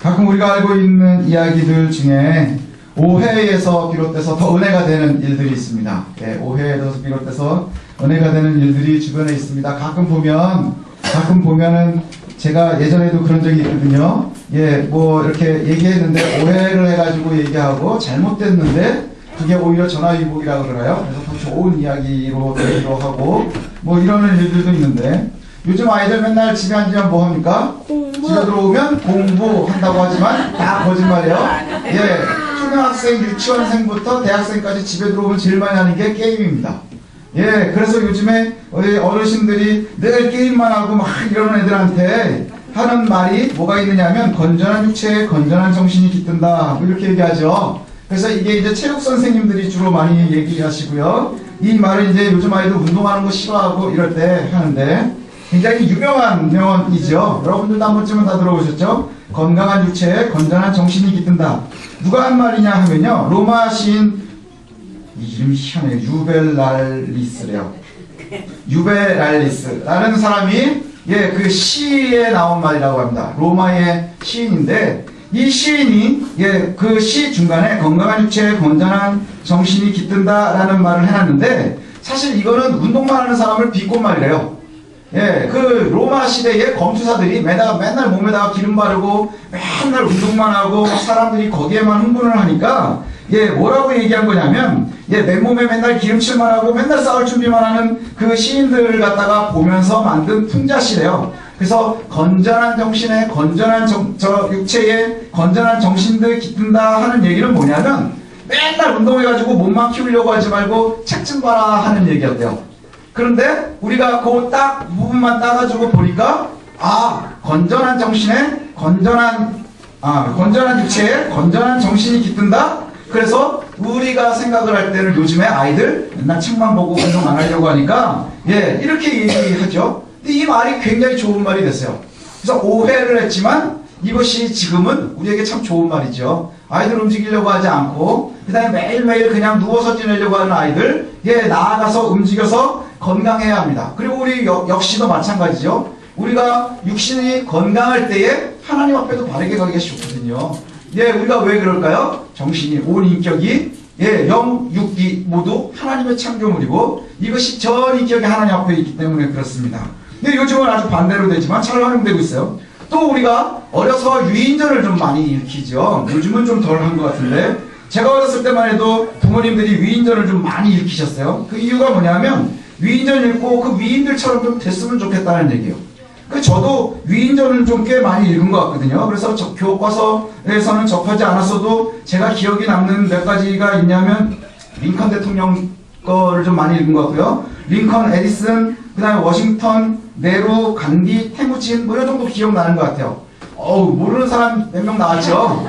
가끔 우리가 알고 있는 이야기들 중에 오해에서 비롯돼서 더 은혜가 되는 일들이 있습니다. 예, 오해에서 비롯돼서 은혜가 되는 일들이 주변에 있습니다. 가끔 보면은 제가 예전에도 그런 적이 있거든요. 예, 뭐 이렇게 얘기했는데 오해를 해가지고 얘기하고 잘못됐는데 그게 오히려 전화위복이라고 그러나요? 그래서 더 좋은 이야기로 되기도 하고 뭐 이러는 일들도 있는데 요즘 아이들 맨날 집에 앉으면 뭐 합니까? 집에 들어오면 공부한다고 하지만 다 거짓말이에요. 예, 초등학생, 유치원생부터 대학생까지 집에 들어오면 제일 많이 하는 게 게임입니다. 예, 그래서 요즘에 어르신들이 늘 게임만 하고 막 이러는 애들한테 하는 말이 뭐가 있느냐면 건전한 육체에 건전한 정신이 깃든다 뭐 이렇게 얘기하죠. 그래서 이게 이제 체육 선생님들이 주로 많이 얘기하시고요. 이 말을 이제 요즘 아이들 운동하는 거 싫어하고 이럴 때 하는데 굉장히 유명한 명언이죠. 여러분들도 한 번쯤은 다 들어보셨죠? 건강한 육체에 건전한 정신이 깃든다. 누가 한 말이냐 하면요. 로마 시인 이름이 희한해요. 유벨랄리스래요. 유벨랄리스라는 사람이 그 시에 나온 말이라고 합니다. 로마의 시인인데 이 시인이 그 시 중간에 건강한 육체에 건전한 정신이 깃든다라는 말을 해놨는데 사실 이거는 운동만 하는 사람을 비꼰 말이래요. 예, 그 로마 시대의 검투사들이 맨날 몸에다가 기름 바르고 맨날 운동만 하고 사람들이 거기에만 흥분을 하니까 뭐라고 얘기한 거냐면 맨몸에 맨날 기름칠만 하고 맨날 싸울 준비만 하는 그 시인들을 갖다가 보면서 만든 풍자시래요. 그래서 건전한 정신에 건전한 육체에 건전한 정신들 깃든다 하는 얘기는 뭐냐면 맨날 운동해가지고 몸만 키우려고 하지 말고 책 좀 봐라 하는 얘기였대요. 그런데 우리가 그 딱 부분만 따가지고 보니까 건전한 정신에 건전한 육체에 건전한 정신이 깃든다. 그래서 우리가 생각을 할 때는 요즘에 아이들 맨날 책만 보고 운동 안 하려고 하니까 이렇게 얘기하죠. 근데 이 말이 굉장히 좋은 말이 됐어요. 그래서 오해를 했지만 이것이 지금은 우리에게 참 좋은 말이죠. 아이들 움직이려고 하지 않고 그 다음에 매일매일 그냥 누워서 지내려고 하는 아이들 나아가서 움직여서 건강해야 합니다. 그리고 우리 역시도 마찬가지죠. 우리가 육신이 건강할 때에 하나님 앞에도 바르게 가기가 좋거든요. 우리가 왜 그럴까요? 정신이 온 인격이 영, 육기 모두 하나님의 창조물이고 이것이 전 인격이 하나님 앞에 있기 때문에 그렇습니다. 근데 요즘은 아주 반대로 되지만 잘 활용되고 있어요. 또 우리가 어려서 유인전을 좀 많이 일으키죠. 요즘은 좀 덜 한 것 같은데 제가 어렸을 때만 해도 부모님들이 위인전을 좀 많이 일으키셨어요. 그 이유가 뭐냐면 위인전 읽고 그 위인들처럼 좀 됐으면 좋겠다는 얘기예요. 저도 위인전을 좀 꽤 많이 읽은 것 같거든요. 그래서 교과서에서는 접하지 않았어도 제가 기억이 남는 몇 가지가 있냐면 링컨 대통령 거를 좀 많이 읽은 것 같고요. 링컨, 에디슨, 그 다음에 워싱턴, 네루, 간디, 태무진 뭐 이 정도 기억나는 것 같아요. 모르는 사람 몇 명 나왔죠.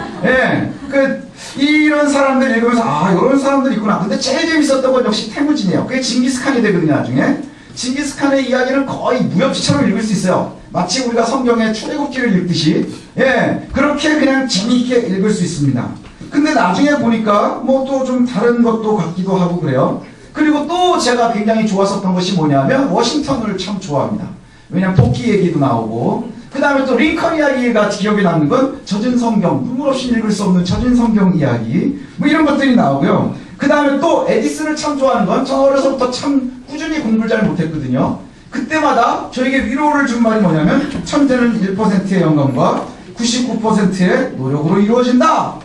이런 사람들 읽으면서 이런 사람들이 있구나. 근데 제일 재밌었던 건 역시 태무진이에요. 그게 징기스칸이 되거든요. 나중에 징기스칸의 이야기는 거의 무협지처럼 읽을 수 있어요. 마치 우리가 성경의 출애굽기를 읽듯이 그렇게 그냥 재미있게 읽을 수 있습니다. 근데 나중에 보니까 뭐 또 좀 다른 것도 같기도 하고 그래요. 그리고 또 제가 굉장히 좋았었던 것이 뭐냐면 워싱턴을 참 좋아합니다. 왜냐면 토끼 얘기도 나오고 그 다음에 또 링컨 이야기가 기억에 남는 건 젖은 성경, 눈물 없이 읽을 수 없는 젖은 성경 이야기 뭐 이런 것들이 나오고요. 그 다음에 또 에디슨을 참 좋아하는 건 저 어려서부터 참 꾸준히 공부를 잘 못했거든요. 그때마다 저에게 위로를 준 말이 뭐냐면 천재는 1%의 영감과 99%의 노력으로 이루어진다.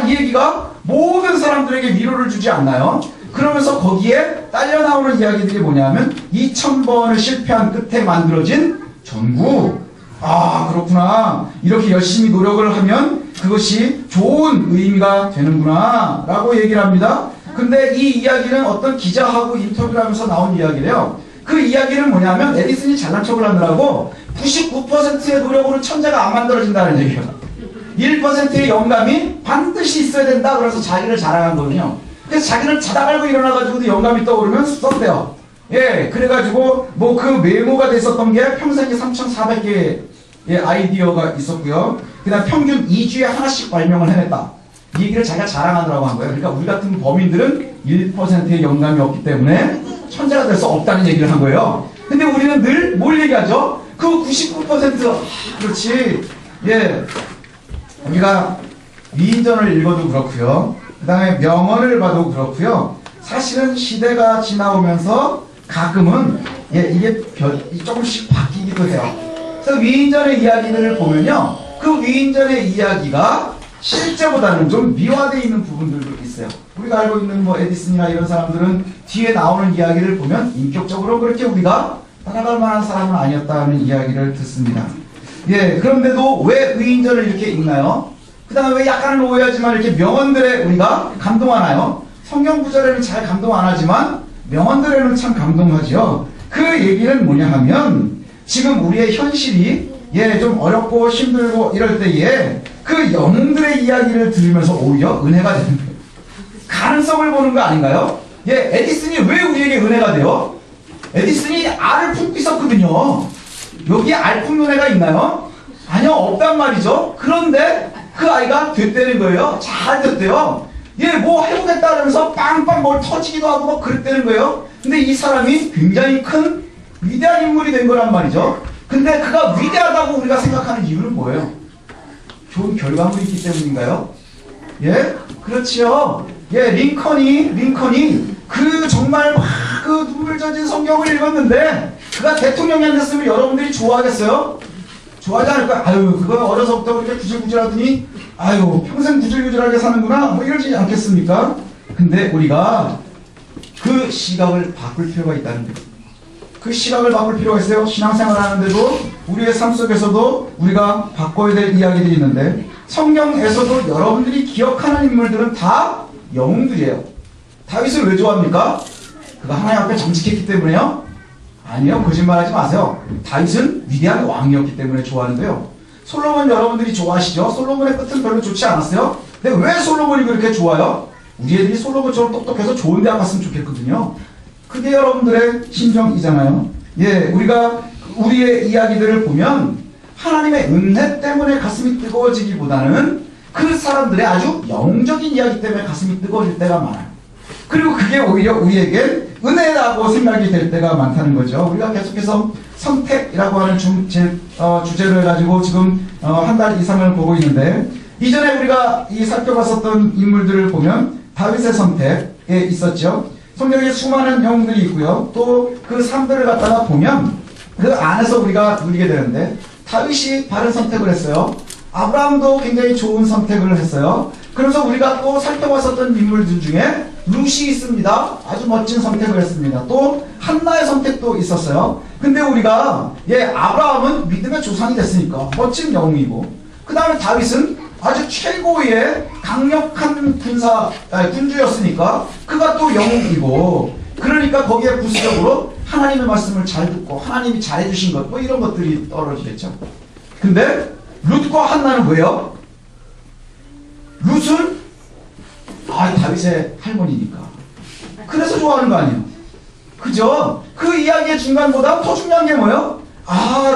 이 얘기가 모든 사람들에게 위로를 주지 않나요? 그러면서 거기에 딸려 나오는 이야기들이 뭐냐면 2000번을 실패한 끝에 만들어진 전구. 그렇구나. 이렇게 열심히 노력을 하면 그것이 좋은 의미가 되는구나 라고 얘기를 합니다. 근데 이 이야기는 어떤 기자하고 인터뷰를 하면서 나온 이야기래요. 그 이야기는 뭐냐면 에디슨이 잘난 척을 하느라고 99%의 노력으로 천재가 안 만들어진다는 얘기예요. 1%의 영감이 반드시 있어야 된다. 그래서 자기를 자랑한 거거든요. 그래서 자기는 자다 말고 일어나가지고도 영감이 떠오르면 썼대요. 그래가지고 뭐 그 메모가 됐었던 게 평생에 3,400개의 아이디어가 있었고요. 그 다음 평균 2주에 하나씩 발명을 해냈다. 이 얘기를 자기가 자랑하더라고 한 거예요. 그러니까 우리 같은 범인들은 1%의 영감이 없기 때문에 천재가 될 수 없다는 얘기를 한 거예요. 근데 우리는 늘 뭘 얘기하죠? 그 99% 그렇지. 우리가 위인전을 읽어도 그렇고요. 그 다음에 명언을 봐도 그렇고요. 사실은 시대가 지나오면서 가끔은 이게 조금씩 바뀌기도 해요. 그래서 위인전의 이야기들을 보면요. 그 위인전의 이야기가 실제보다는 좀 미화되어 있는 부분들도 있어요. 우리가 알고 있는 뭐 에디슨이나 이런 사람들은 뒤에 나오는 이야기를 보면 인격적으로 그렇게 우리가 따라갈 만한 사람은 아니었다는 이야기를 듣습니다. 그런데도 왜 위인전을 이렇게 읽나요? 그 다음에 왜 약간은 오해하지만 이렇게 명언들에 우리가 감동하나요? 성경 구절에는 잘 감동 안 하지만 명언들에는 참 감동하죠. 그 얘기는 뭐냐 하면 지금 우리의 현실이 좀 어렵고 힘들고 이럴 때에 그 영웅들의 이야기를 들으면서 오히려 은혜가 되는 거예요. 가능성을 보는 거 아닌가요? 에디슨이 왜 우리에게 은혜가 돼요? 에디슨이 알을 품고 있었거든요. 여기에 알 품는 애가 있나요? 아니요, 없단 말이죠. 그런데 그 아이가 됐다는 거예요. 잘 됐대요. 뭐 해보겠다 그러면서 빵빵 뭘 터지기도 하고 막 그랬다는 거예요. 근데 이 사람이 굉장히 큰 위대한 인물이 된 거란 말이죠. 근데 그가 위대하다고 우리가 생각하는 이유는 뭐예요? 좋은 결과물이 있기 때문인가요? 그렇지요. 링컨이 그 정말 막 그 눈물 젖은 성경을 읽었는데 그가 대통령이 안 됐으면 여러분들이 좋아하겠어요? 좋아하지 않을 거야. 아유, 그거 어려서부터 그렇게 구질구질하더니 아유, 평생 구질구질하게 사는구나 뭐 이러지 않겠습니까? 근데 우리가 그 시각을 바꿀 필요가 있다는 거예요. 그 시각을 바꿀 필요가 있어요. 신앙생활 하는데도 우리의 삶 속에서도 우리가 바꿔야 될 이야기들이 있는데 성경에서도 여러분들이 기억하는 인물들은 다 영웅들이에요. 다윗을 왜 좋아합니까? 그가 하나님 앞에 정직했기 때문에요? 아니요, 거짓말하지 마세요. 다윗은 위대한 왕이었기 때문에 좋아하는데요. 솔로몬 여러분들이 좋아하시죠? 솔로몬의 끝은 별로 좋지 않았어요? 근데 왜 솔로몬이 그렇게 좋아요? 우리 애들이 솔로몬처럼 똑똑해서 좋은 대학 갔으면 좋겠거든요. 그게 여러분들의 심정이잖아요. 우리가 우리의 이야기들을 보면 하나님의 은혜 때문에 가슴이 뜨거워지기보다는 그 사람들의 아주 영적인 이야기 때문에 가슴이 뜨거워질 때가 많아요. 그리고 그게 오히려 우리에게 은혜라고 생각이 될 때가 많다는 거죠. 우리가 계속해서 선택이라고 하는 주제를 가지고 지금 한 달 이상을 보고 있는데 이전에 우리가 살펴봤었던 인물들을 보면 다윗의 선택에 있었죠. 성경에 수많은 영웅들이 있고요. 또 그 삶들을 갖다가 보면 그 안에서 우리가 누리게 되는데 다윗이 바른 선택을 했어요. 아브라함도 굉장히 좋은 선택을 했어요. 그래서 우리가 또 살펴봤었던 인물들 중에 룻이 있습니다. 아주 멋진 선택을 했습니다. 또 한나의 선택도 있었어요. 근데 우리가 아브라함은 믿음의 조상이 됐으니까 멋진 영웅이고 그 다음에 다윗은 아주 최고의 강력한 군주였으니까 그가 또 영웅이고 그러니까 거기에 부수적으로 하나님의 말씀을 잘 듣고 하나님이 잘해주신 것 뭐 이런 것들이 떨어지겠죠. 근데 룻과 한나는 왜요? 룻은 다윗의 할머니니까 그래서 좋아하는 거 아니에요? 그죠? 그 이야기의 중간보다 더 중요한 게 뭐예요?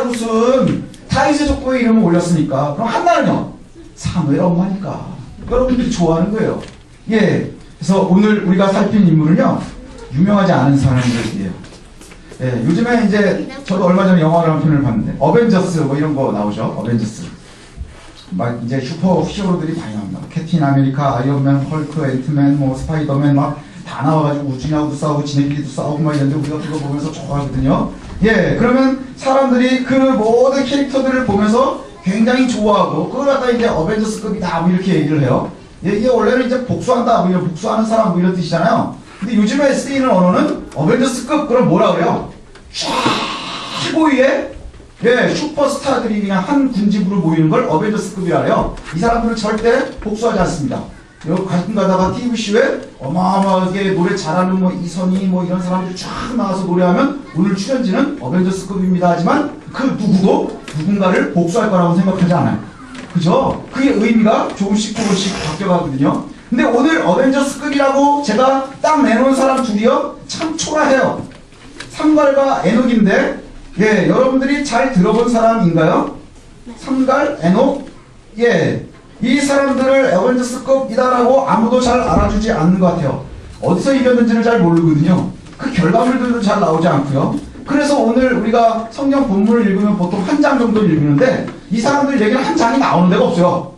룻은 다윗의 족보에 이름을 올렸으니까 그럼 한나는요? 사무엘 엄마니까 여러분들이 좋아하는 거예요. 그래서 오늘 우리가 살핀 인물은요 유명하지 않은 사람들이에요. 요즘에 이제 저도 얼마 전에 영화를 한 편을 봤는데 어벤져스 뭐 이런 거 나오죠. 어벤져스 막 이제 슈퍼 히어로들이 많이 나옵니다. 캡틴 아메리카, 아이언맨, 헐크, 앤트맨, 뭐 스파이더맨 막 다 나와가지고 우주냐고도 싸우고 지네끼리도 싸우고 막 이런데 우리가 그거 보면서 좋아하거든요. 그러면 사람들이 그 모든 캐릭터들을 보면서 굉장히 좋아하고 그걸 갖다 이제 어벤져스급이다 뭐 이렇게 얘기를 해요. 이게 원래는 이제 복수한다 뭐 이런 복수하는 사람 뭐 이런 뜻이잖아요. 근데 요즘에 쓰이는 언어는 어벤져스급 그럼 뭐라 그래요? 최고위의 슈퍼스타들이 그냥 한 군집으로 모이는 걸 어벤져스급이라 해요. 이 사람들은 절대 복수하지 않습니다. 가끔 가다가 TV쇼에 어마어마하게 노래 잘하는 뭐 이선희 뭐 이런 사람들이 쫙 나와서 노래하면 오늘 출연진은 어벤져스급입니다 하지만 그 누구도 누군가를 복수할 거라고 생각하지 않아요. 그죠? 그게 의미가 조금씩 바뀌어가거든요. 근데 오늘 어벤져스급이라고 제가 딱 내놓은 사람 둘이요 참 초라해요. 삼갈과 에녹인데 여러분들이 잘 들어본 사람인가요? 삼갈, 에녹? 이 사람들을 어벤져스급이다라고 아무도 잘 알아주지 않는 것 같아요. 어디서 이겼는지를 잘 모르거든요. 그 결과물들도 잘 나오지 않고요. 그래서 오늘 우리가 성경 본문을 읽으면 보통 한 장 정도 읽는데 이 사람들 얘기는 한 장이 나오는 데가 없어요.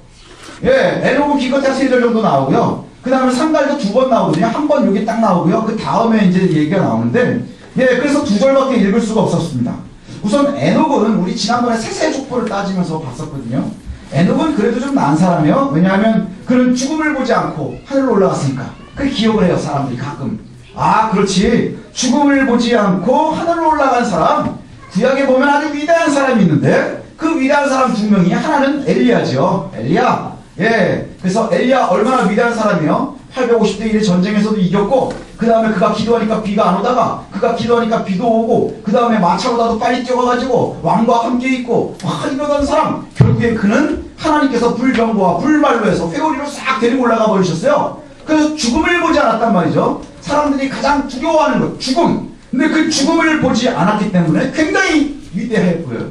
예, 에녹은 기껏해야 3절 정도 나오고요. 그 다음에 삼갈도 2번 나오거든요. 한 번 여기 딱 나오고요. 그 다음에 이제 얘기가 나오는데, 예, 그래서 2절밖에 읽을 수가 없었습니다. 우선 에녹은 우리 지난번에 세세 족보를 따지면서 봤었거든요. 에녹은 그래도 좀 나은 사람이에요. 왜냐하면 그는 죽음을 보지 않고 하늘로 올라갔으니까. 그게 기억을 해요, 사람들이 가끔. 아, 그렇지. 죽음을 보지 않고 하늘로 올라간 사람, 구약에 보면 아주 위대한 사람이 있는데, 그 위대한 사람 2명이, 하나는 엘리야죠. 엘리야. 예. 그래서 엘리야 얼마나 위대한 사람이요? 850대 1의 전쟁에서도 이겼고, 그 다음에 그가 기도하니까 비가 안 오다가, 그가 기도하니까 비도 오고, 그 다음에 마차보다도 빨리 뛰어가가지고 왕과 함께 있고, 와, 이러던 사람. 결국에 그는 하나님께서 불병거와 불말로 해서 회오리로 싹 데리고 올라가 버리셨어요. 그래서 죽음을 보지 않았단 말이죠. 사람들이 가장 두려워하는 것, 죽음. 근데 그 죽음을 보지 않았기 때문에 굉장히 위대해 보여요.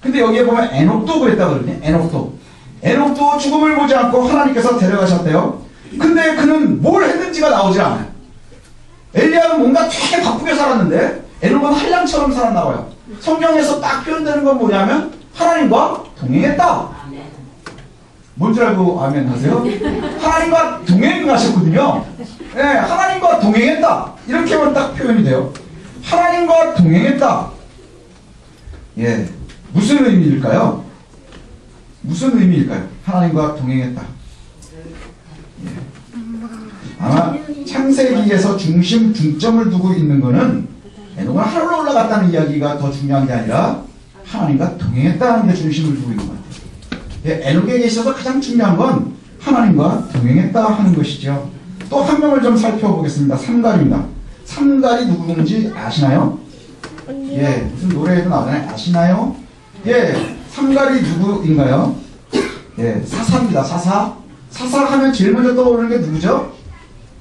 근데 여기에 보면 에녹도 그랬다 그러거든요. 에녹도 죽음을 보지 않고 하나님께서 데려가셨대요. 근데 그는 뭘 했는지가 나오지 않아요. 엘리야는 뭔가 되게 바쁘게 살았는데 에녹은 한량처럼 살았나 봐요. 성경에서 딱 표현되는 건 뭐냐면 하나님과 동행했다. 뭔 줄 알고 아멘 하세요? 하나님과 동행하셨거든요. 예, 하나님과 동행했다. 이렇게만 딱 표현이 돼요. 하나님과 동행했다. 예, 무슨 의미일까요? 무슨 의미일까요? 하나님과 동행했다. 예. 아마 창세기에서 중점을 두고 있는 거는 에녹은 하늘로 올라갔다는 이야기가 더 중요한 게 아니라 하나님과 동행했다는 데 중심을 두고 있는 것 같아요. 예, 에녹에게 있어서 가장 중요한 건 하나님과 동행했다 하는 것이죠. 또 한 명을 좀 살펴보겠습니다. 삼갈입니다. 삼갈이 누구인지 아시나요? 예, 무슨 노래에도 나오잖아요. 아시나요? 예, 삼갈이 누구인가요? 예, 사사입니다. 사사 하면 제일 먼저 떠오르는 게 누구죠?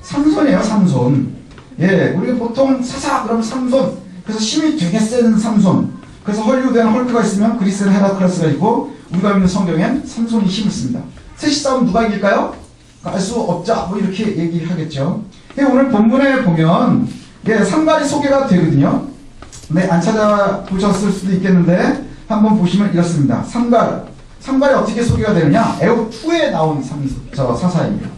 삼손이에요. 삼손. 예, 우리가 보통 사사 그러면 삼손. 그래서 힘이 되게 센 삼손. 그래서 헐리우드에는 헐크가 있으면 그리스는 헤라클레스가 있고, 우리가 믿는 성경엔 삼손이 힘을 씁니다. 셋이 싸우면 누가 이길까요? 알 수 없자 뭐 이렇게 얘기하겠죠. 예, 오늘 본문에 보면 예, 삼갈이 소개가 되거든요. 네, 안 찾아보셨을 수도 있겠는데 한번 보시면 이렇습니다. 삼갈이 어떻게 소개가 되느냐? 애굽 2에 나온 사사입니다.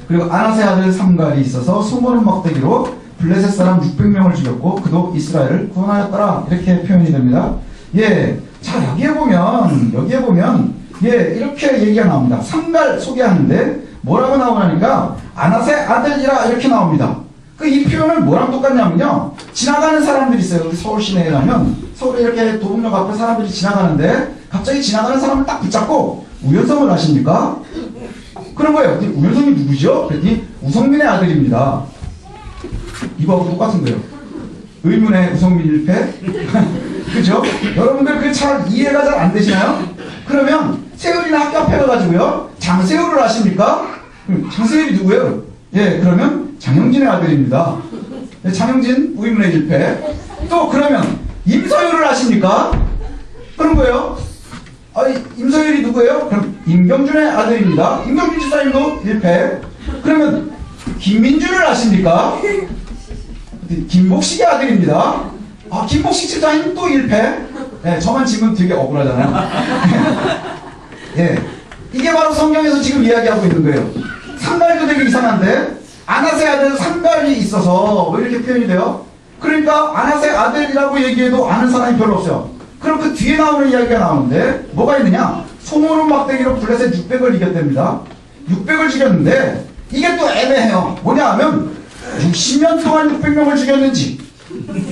그리고 아나세 아들 삼갈이 있어서 소모는 막대기로 블레셋 사람 600명을 죽였고 그도 이스라엘을 구원하였더라. 이렇게 표현이 됩니다. 예, 자 여기에 보면 예, 이렇게 얘기가 나옵니다. 삼갈 소개하는데 뭐라고 나오냐니까 아나세 아들이라 이렇게 나옵니다. 이 표현은 뭐랑 똑같냐면요. 지나가는 사람들이 있어요. 우리 서울 시내에 가면 서울에 이렇게 도봉역 앞에 사람들이 지나가는데 갑자기 지나가는 사람을 딱 붙잡고 우연성을 아십니까? 그런 거예요. 우연성이 누구죠? 그랬더니 우성민의 아들입니다. 이거하고 똑같은 거예요. 의문의 우성민 1패. 그죠? 여러분들 그 잘 이해가 잘 안 되시나요? 그러면 세율이나 학교 앞에 가가지고요. 장세율을 아십니까? 장세율이 누구예요? 예, 그러면 장영진의 아들입니다. 네, 장영진 의문의 1패. 또 그러면 임서율을 아십니까? 그런 거예요. 임서율이 누구예요? 그럼 임경준의 아들입니다. 임경준 지사님도 1패. 그러면 김민주를 아십니까? 김복식의 아들입니다. 김복식 집사님 또 1패. 네, 저만 지금 되게 억울하잖아요. 예, 이게 바로 성경에서 지금 이야기하고 있는 거예요. 삼갈도 되게 이상한데 아나세 아들 삼갈이 있어서 왜 이렇게 표현이 돼요? 그러니까 아나세 아들이라고 얘기해도 아는 사람이 별로 없어요. 그럼 그 뒤에 나오는 이야기가 나오는데 뭐가 있느냐? 소모는 막대기로 블레셋 600을 이겼답니다. 600을 죽였는데 이게 또 애매해요. 뭐냐 하면 60년 동안 600명을 죽였는지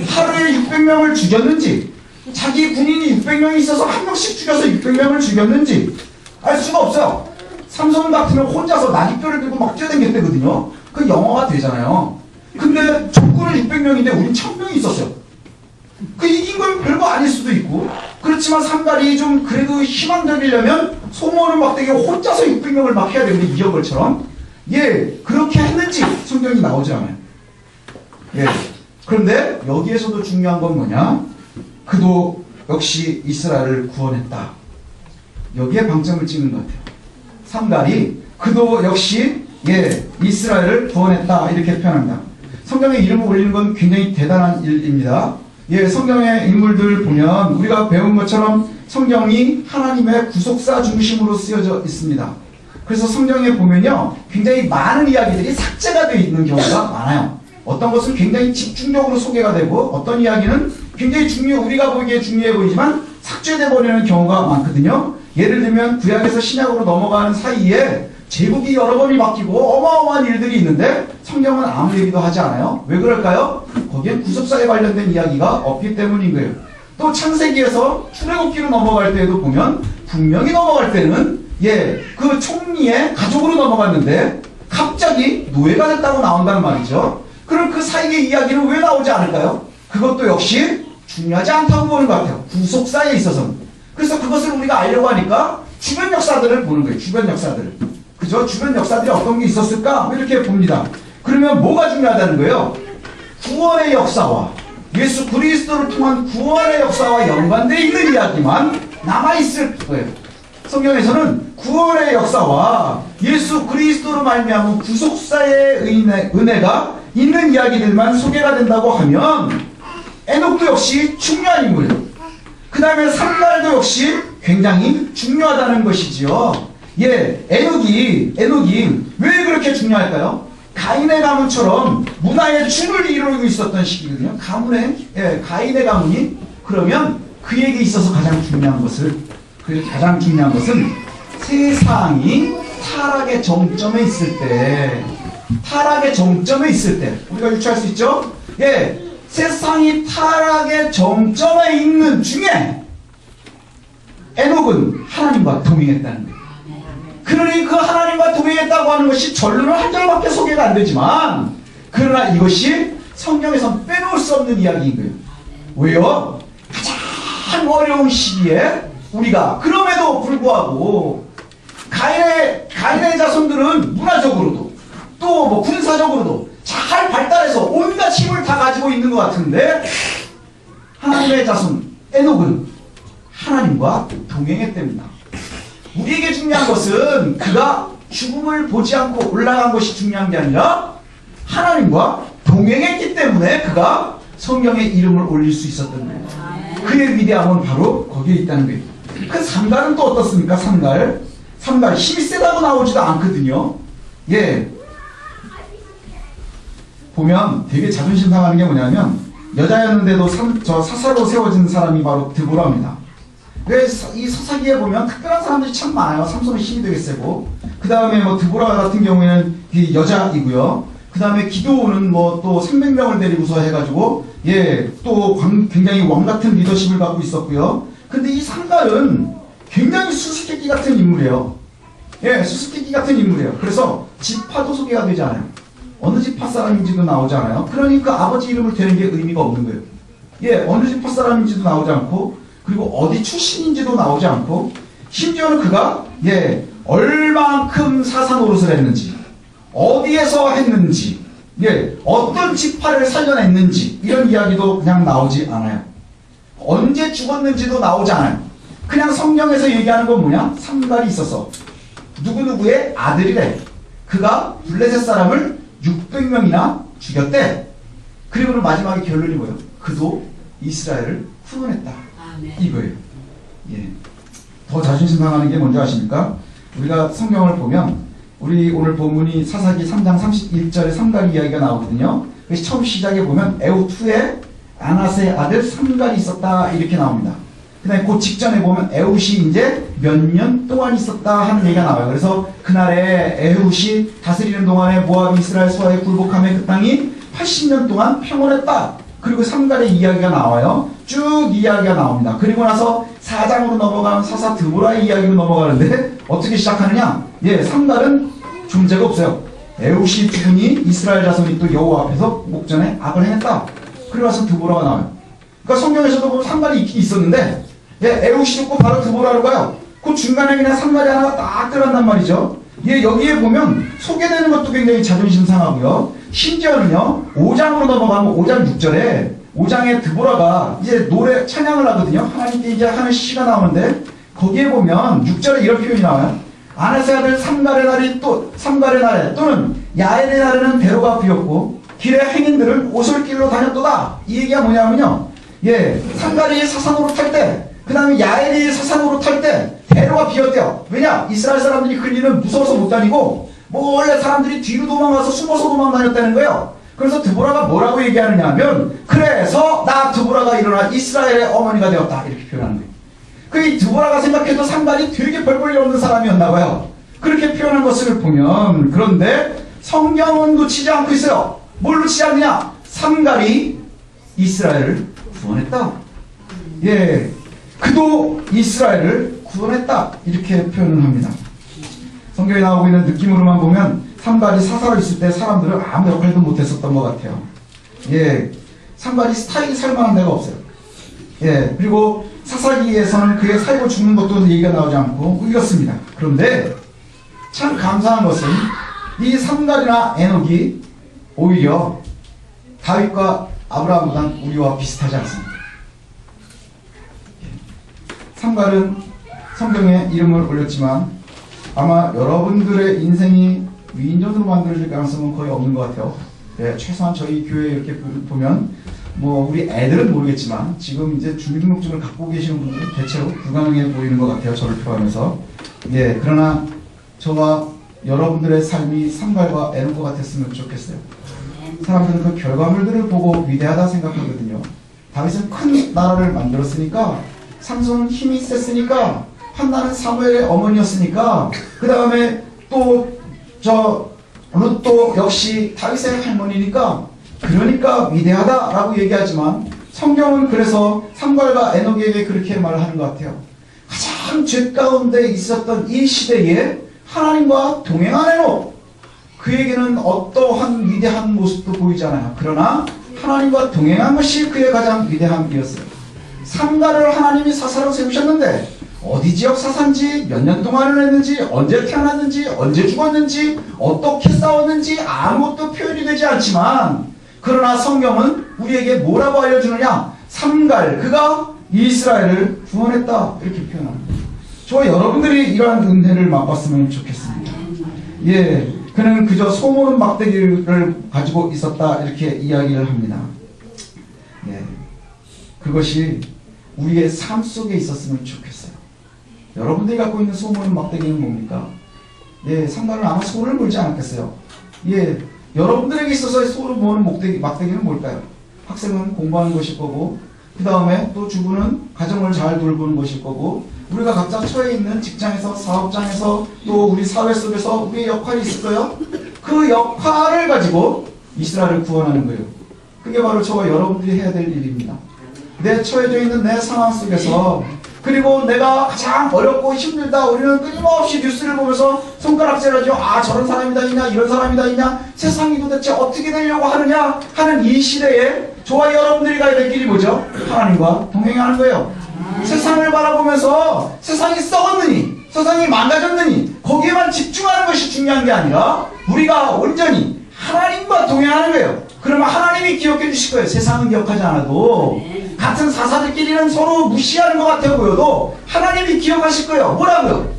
하루에 600명을 죽였는지 자기 군인이 600명이 있어서 한 명씩 죽여서 600명을 죽였는지 알 수가 없어요. 삼손 같으면 혼자서 나귀뼈를 들고 막 뛰어다녔대거든요. 그 영어가 되잖아요. 근데 적군은 600명인데 우린 1000명이 있었어요. 이긴 건 별거 아닐 수도 있고, 그렇지만 삼갈이 좀 그래도 희망적이려면 소모는 막대기 혼자서 600명을 막 해야 되는데 이어걸처럼 예, 그렇게 했는지 성경이 나오지 않아요. 예. 그런데 여기에서도 중요한 건 뭐냐? 그도 역시 이스라엘을 구원했다. 여기에 방점을 찍는 것 같아요. 삼갈이 그도 역시 예, 이스라엘을 구원했다 이렇게 표현합니다. 성경에 이름을 올리는 건 굉장히 대단한 일입니다. 예, 성경의 인물들 보면 우리가 배운 것처럼 성경이 하나님의 구속사 중심으로 쓰여져 있습니다. 그래서 성경에 보면요, 굉장히 많은 이야기들이 삭제가 되어 있는 경우가 많아요. 어떤 것은 굉장히 집중적으로 소개가 되고, 어떤 이야기는 굉장히 우리가 보기에 중요해 보이지만 삭제돼 버리는 경우가 많거든요. 예를 들면 구약에서 신약으로 넘어가는 사이에 제국이 여러 번이 바뀌고 어마어마한 일들이 있는데 성경은 아무 얘기도 하지 않아요. 왜 그럴까요? 거기에 구속사에 관련된 이야기가 없기 때문인 거예요. 또 창세기에서 출애굽기로 넘어갈 때에도 보면 분명히 넘어갈 때는 그 총리의 가족으로 넘어갔는데 갑자기 노예가 됐다고 나온다는 말이죠. 그럼 그 사이의 이야기는 왜 나오지 않을까요? 그것도 역시 중요하지 않다고 보는 것 같아요. 구속사에 있어서는. 그래서 그것을 우리가 알려고 하니까 주변 역사들을 보는 거예요. 주변 역사들을. 그죠? 주변 역사들이 어떤 게 있었을까? 이렇게 봅니다. 그러면 뭐가 중요하다는 거예요? 구원의 역사와 예수 그리스도를 통한 구원의 역사와 연관되어 있는 이야기만 남아있을 거예요. 성경에서는 구원의 역사와 예수 그리스도로 말미암은 구속사의 은혜가 있는 이야기들만 소개가 된다고 하면 에녹도 역시 중요한 인물이에요. 그 다음에 삼갈도 역시 굉장히 중요하다는 것이지요. 에녹이 왜 그렇게 중요할까요? 가인의 가문처럼 문화의 줄을 이루고 있었던 시기거든요. 가인의 가문이 그러면 그에게 있어서 가장 중요한 것은 세상이 타락의 정점에 있을 때 우리가 유추할 수 있죠? 세상이 타락의 정점에 있는 중에 에녹은 하나님과 동행했다는 거예요. 그러니 그 하나님과 동행했다고 하는 것이 전론은 한 절밖에 소개가 안 되지만 그러나 이것이 성경에서 빼놓을 수 없는 이야기인 거예요. 왜요? 가장 어려운 시기에 우리가 그럼에도 불구하고 가인의 자손들은 문화적으로도 또 뭐 군사적으로도 잘 발달해서 온갖 힘을 다 가지고 있는 것 같은데 하나님의 자손 에녹은 하나님과 동행했답니다. 우리에게 중요한 것은 그가 죽음을 보지 않고 올라간 것이 중요한 게 아니라 하나님과 동행했기 때문에 그가 성경에 이름을 올릴 수 있었던 거예요. 그의 위대함은 바로 거기에 있다는 거예요. 그 삼갈은 또 어떻습니까? 삼갈 힘이 세다고 나오지도 않거든요. 보면 되게 자존심 상하는 게 뭐냐면 여자였는데도 사사로 세워진 사람이 바로 드보라입니다. 이 사사기에 보면 특별한 사람들이 참 많아요. 삼손은 힘이 되게 세고, 그 다음에 드보라 같은 경우에는 여자이고요. 그 다음에 기도는 또 300명을 데리고서 해가지고 또 굉장히 왕 같은 리더십을 갖고 있었고요. 근데 이 삼갈은 굉장히 수수께끼 같은 인물이에요. 수수께끼 같은 인물이에요. 그래서 지파도 소개가 되지 않아요. 어느 지파 사람인지도 나오지 않아요. 그러니까 아버지 이름을 대는 게 의미가 없는 거예요. 어느 지파 사람인지도 나오지 않고, 그리고 어디 출신인지도 나오지 않고, 심지어는 그가 얼만큼 사사 노릇을 했는지, 어디에서 했는지, 어떤 지파를 살려냈는지 이런 이야기도 그냥 나오지 않아요. 언제 죽었는지도 나오지 않아요. 그냥 성경에서 얘기하는 건 뭐냐? 삼갈이 있어서 누구누구의 아들이래. 그가 블레셋 사람을 600명이나 죽였대. 그리고는 마지막에 결론이 뭐예요? 그도 이스라엘을 후원했다. 이거예요. 더 자존심 상하는 게 뭔지 아십니까? 우리가 성경을 보면 우리 오늘 본문이 사사기 3장 31절에 삼갈 이야기가 나오거든요. 그래서 처음 시작에 보면 에훗 후에 아낫의 아들 삼갈이 있었다 이렇게 나옵니다. 그 다음에 그 직전에 보면 에훗이 이제 몇 년 동안 있었다 하는 얘기가 나와요. 그래서 그날에 에훗이 다스리는 동안에 모압이 이스라엘 소아에 굴복하며 그 땅이 80년 동안 평온했다. 그리고 삼갈의 이야기가 나와요. 쭉 이야기가 나옵니다. 그리고 나서 4장으로 넘어가면 사사 드보라의 이야기로 넘어가는데 어떻게 시작하느냐? 삼갈은 존재가 없어요. 에훗이 죽으니 이스라엘 자손이 또 여호와 앞에서 목전에 악을 행했다. 그리고 나서 드보라가 나와요. 그러니까 성경에서도 보면 삼갈이 있긴 있었는데 에훗이 죽고 바로 드보라로 가요. 그 중간에 그냥 삼갈이 하나가 딱 들어간단 말이죠. 여기에 보면 소개되는 것도 굉장히 자존심 상하고요. 심지어는요 5장으로 넘어가면 5장 6절에 5장에 드보라가 이제 노래 찬양을 하거든요. 하나님께 이제 하는 시가 나오는데 거기에 보면 6절에 이런 표현이 나와요. 아나스의 아들 삼갈의 날에 또는 야엘의 날에는 대로가 비었고 길의 행인들은 오솔길로 다녔도다. 이 얘기가 뭐냐면요. 삼갈이 사산으로 탈 때, 그 다음에 야엘이 사산으로 탈 때 배로가 비었대요. 왜냐? 이스라엘 사람들이 흘리는 무서워서 못 다니고 원래 사람들이 뒤로 도망가서 숨어서 도망다녔다는 거예요. 그래서 드보라가 뭐라고 얘기하느냐 하면 그래서 나 드보라가 일어나 이스라엘의 어머니가 되었다 이렇게 표현하는 거예요. 그 드보라가 생각해도 상관이 되게 별 볼 일 없는 사람이었나 봐요. 그렇게 표현한 것을 보면 그런데 성경은 놓치지 않고 있어요. 뭘 놓치지 않느냐? 삼갈이 이스라엘을 구원했다. 예, 그도 이스라엘을 구원했다 이렇게 표현을 합니다. 성경에 나오고 있는 느낌으로만 보면 삼갈이 사사로 있을 때 사람들은 아무 역할도 못했었던 것 같아요. 예, 삼갈이 스타일이 살만한 데가 없어요. 예, 그리고 사사기에서는 그의 살고 죽는 것도 얘기가 나오지 않고 이렇습니다. 그런데 참 감사한 것은 이 삼갈이나 에녹이 오히려 다윗과 아브라함보다 우리와 비슷하지 않습니다. 삼갈은 성경에 이름을 올렸지만 아마 여러분들의 인생이 위인전으로 만들어질 가능성은 거의 없는 것 같아요. 예, 최소한 저희 교회 이렇게 보면 우리 애들은 모르겠지만 지금 이제 주민등록증을 갖고 계시는 분들은 대체로 불가능해 보이는 것 같아요. 저를 포함해서. 예, 그러나 저와 여러분들의 삶이 삼갈과 에녹과 같았으면 좋겠어요. 사람들은 그 결과물들을 보고 위대하다 생각하거든요. 다윗은 큰 나라를 만들었으니까, 삼손은 힘이 셌으니까, 한나는 사무엘의 어머니였으니까, 그 다음에 또 룻도 역시 다윗의 할머니니까, 그러니까 위대하다라고 얘기하지만 성경은 그래서 삼갈과 에녹에게 그렇게 말하는 것 같아요. 가장 죄 가운데 있었던 이 시대에 하나님과 동행한 에녹, 그에게는 어떠한 위대한 모습도 보이지 않아요. 그러나 하나님과 동행한 것이 그의 가장 위대함이었어요. 삼갈을 하나님이 사사로 세우셨는데 어디 지역 사사인지, 몇 년 동안을 했는지, 언제 태어났는지, 언제 죽었는지, 어떻게 싸웠는지 아무것도 표현이 되지 않지만, 그러나 성경은 우리에게 뭐라고 알려주느냐? 삼갈, 그가 이스라엘을 구원했다 이렇게 표현합니다. 저와 여러분들이 이러한 은혜를 맛봤으면 좋겠습니다. 예, 그는 그저 소모는 막대기를 가지고 있었다 이렇게 이야기를 합니다. 예, 그것이 우리의 삶 속에 있었으면 좋겠어요. 여러분들이 갖고 있는 소모는 막대기는 뭡니까? 예, 삼갈은 아마 소를 몰지 않았겠어요. 예, 여러분들에게 있어서 소를 모으는 막대기는 뭘까요? 학생은 공부하는 것일 거고, 그 다음에 또 주부는 가정을 잘 돌보는 것일 거고, 우리가 각자 처해 있는 직장에서, 사업장에서, 또 우리 사회 속에서 우리의 역할이 있을 거예요. 그 역할을 가지고 이스라엘을 구원하는 거예요. 그게 바로 저와 여러분들이 해야 될 일입니다. 내 처해져 있는 내 상황 속에서, 그리고 내가 가장 어렵고 힘들다, 우리는 끊임없이 뉴스를 보면서 손가락질을 하죠. 아, 저런 사람이 다 있냐, 이런 사람이 다 있냐, 세상이 도대체 어떻게 되려고 하느냐 하는 이 시대에 저와 여러분들이 가야 될 길이 뭐죠? 하나님과 동행하는 거예요. 세상을 바라보면서 세상이 썩었느니, 세상이 망가졌느니 거기에만 집중하는 것이 중요한 게 아니라 우리가 온전히 하나님과 동행하는 거예요. 그러면 하나님이 기억해 주실 거예요. 세상은 기억하지 않아도, 같은 사사들끼리는 서로 무시하는 것 같아 보여도 하나님이 기억하실 거예요. 뭐라고요?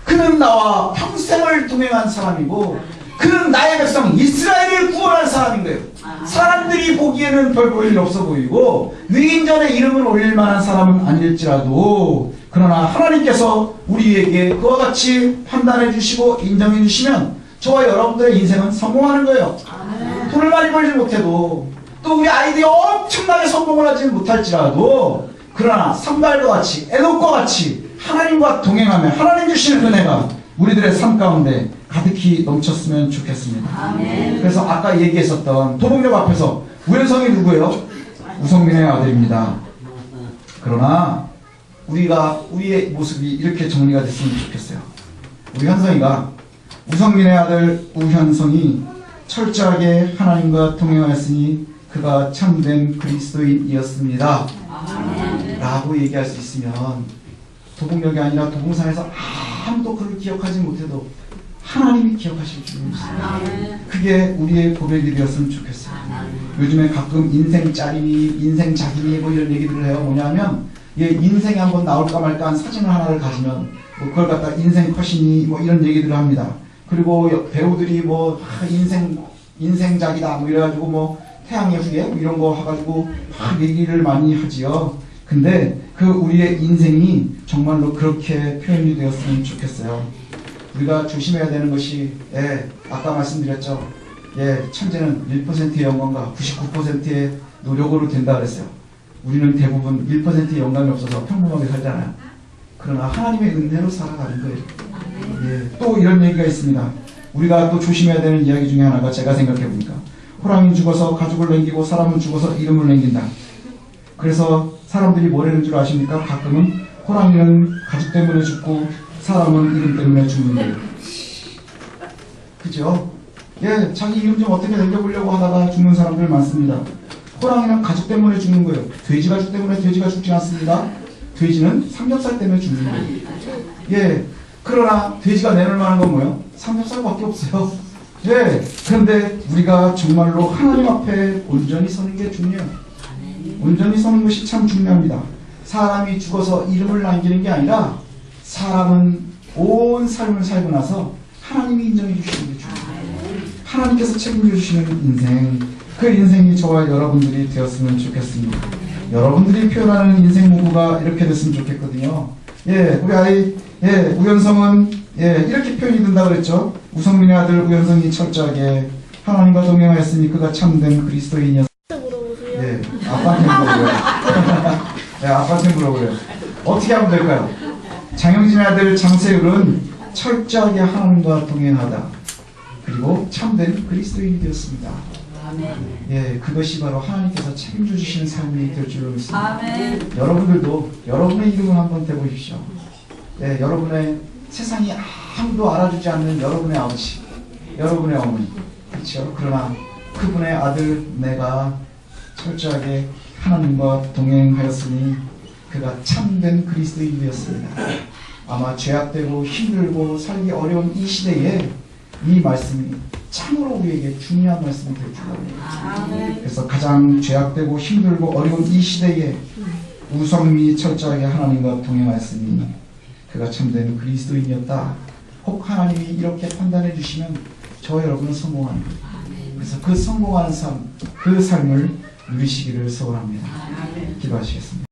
그는 나와 평생을 동행한 사람이고, 그는 나의 백성 이스라엘을 구원한 사람인 거예요. 사람들이 보기에는 별 볼 일 없어 보이고 위인전에 이름을 올릴 만한 사람은 아닐지라도, 그러나 하나님께서 우리에게 그와 같이 판단해 주시고 인정해 주시면 저와 여러분들의 인생은 성공하는 거예요. 돈을 많이 벌지 못해도, 또 우리 아이들이 엄청나게 성공을 하지 못할지라도, 그러나 삼갈과 같이, 에녹과 같이 하나님과 동행하며 하나님 주시는 은혜가 우리들의 삶 가운데 가득히 넘쳤으면 좋겠습니다. 아멘. 그래서 아까 얘기했었던 도봉역 앞에서 우현성이 누구예요? 우성민의 아들입니다. 그러나 우리의 모습이 이렇게 정리가 됐으면 좋겠어요. 우리 현성이가, 우성민의 아들 우현성이 철저하게 하나님과 동행하였으니 그가 참된 그리스도인이었습니다. 라고 얘기할 수 있으면, 도봉역이 아니라 도봉산에서 아무도 그를 기억하지 못해도 하나님이 기억하실 줄 믿습니다. 그게 우리의 고백이 되었으면 좋겠어요. 요즘에 가끔 인생 짜리니, 인생 자기니 뭐 이런 얘기들을 해요. 뭐냐면, 인생에 한번 나올까 말까 한 사진을 하나를 가지면 그걸 갖다 인생 컷이니 뭐 이런 얘기들을 합니다. 그리고 배우들이 인생작이다 뭐 이래가지고 태양의 후예 이런 거 해가지고 막 얘기를 많이 하지요. 근데 그 우리의 인생이 정말로 그렇게 표현이 되었으면 좋겠어요. 우리가 조심해야 되는 것이, 아까 말씀드렸죠. 천재는 1%의 영광과 99%의 노력으로 된다 그랬어요. 우리는 대부분 1%의 영광이 없어서 평범하게 살잖아요. 그러나 하나님의 은혜로 살아가는 거예요. 또 이런 얘기가 있습니다. 우리가 또 조심해야 되는 이야기 중에 하나가, 제가 생각해보니까, 호랑이 죽어서 가죽을 남기고 사람은 죽어서 이름을 남긴다. 그래서 사람들이 뭐라는 줄 아십니까? 가끔은 호랑이는 가죽 때문에 죽고 사람은 이름 때문에 죽는 거예요. 그죠? 자기 이름 좀 어떻게 남겨보려고 하다가 죽는 사람들 많습니다. 호랑이는 가죽 때문에 죽는 거예요. 돼지 가죽 때문에 돼지가 죽지 않습니다. 돼지는 삼겹살 때문에 죽는 거예요. 그러나 돼지가 내놓을 만한 건 뭐예요? 삼겹살밖에 없어요. 그런데 우리가 정말로 하나님 앞에 온전히 서는 게 중요해요. 온전히 서는 것이 참 중요합니다. 사람이 죽어서 이름을 남기는 게 아니라, 사람은 온 삶을 살고 나서 하나님이 인정해 주시는 게 중요해요. 하나님께서 책임져 주시는 인생, 그 인생이 저와 여러분들이 되었으면 좋겠습니다. 여러분들이 표현하는 인생 문구가 이렇게 됐으면 좋겠거든요. 우리 아이, 우연성은, 이렇게 표현이 된다고 그랬죠. 우성민의 아들 우연성이 철저하게 하나님과 동행하였으니 그가 참된 그리스도인이었습니다. 아빠한테 물어보래요. 아빠한테 물어보래요. 어떻게 하면 될까요? 장영진의 아들 장세율은 철저하게 하나님과 동행하다. 그리고 참된 그리스도인이 되었습니다. 그것이 바로 하나님께서 책임져 주시는 삶이 될 줄로 믿습니다. 여러분들도 여러분의 이름을 한번 대보십시오. 여러분의 세상이 아무도 알아주지 않는 여러분의 아버지, 여러분의 어머니, 그렇죠? 그러나 그분의 아들 내가 철저하게 하나님과 동행하였으니 그가 참된 그리스도인이 되었습니다. 아마 죄악되고 힘들고 살기 어려운 이 시대에 이 말씀이 참으로 우리에게 중요한 말씀이 될 줄 압니다. 그래서 가장 죄악되고 힘들고 어려운 이 시대에 우성민이 철저하게 하나님과 동행하였으니 그가 참된 그리스도인이었다. 혹 하나님이 이렇게 판단해 주시면 저 여러분은 성공하는 거예요. 그래서 그 성공하는 삶, 그 삶을 누리시기를 소원합니다. 기도하시겠습니다.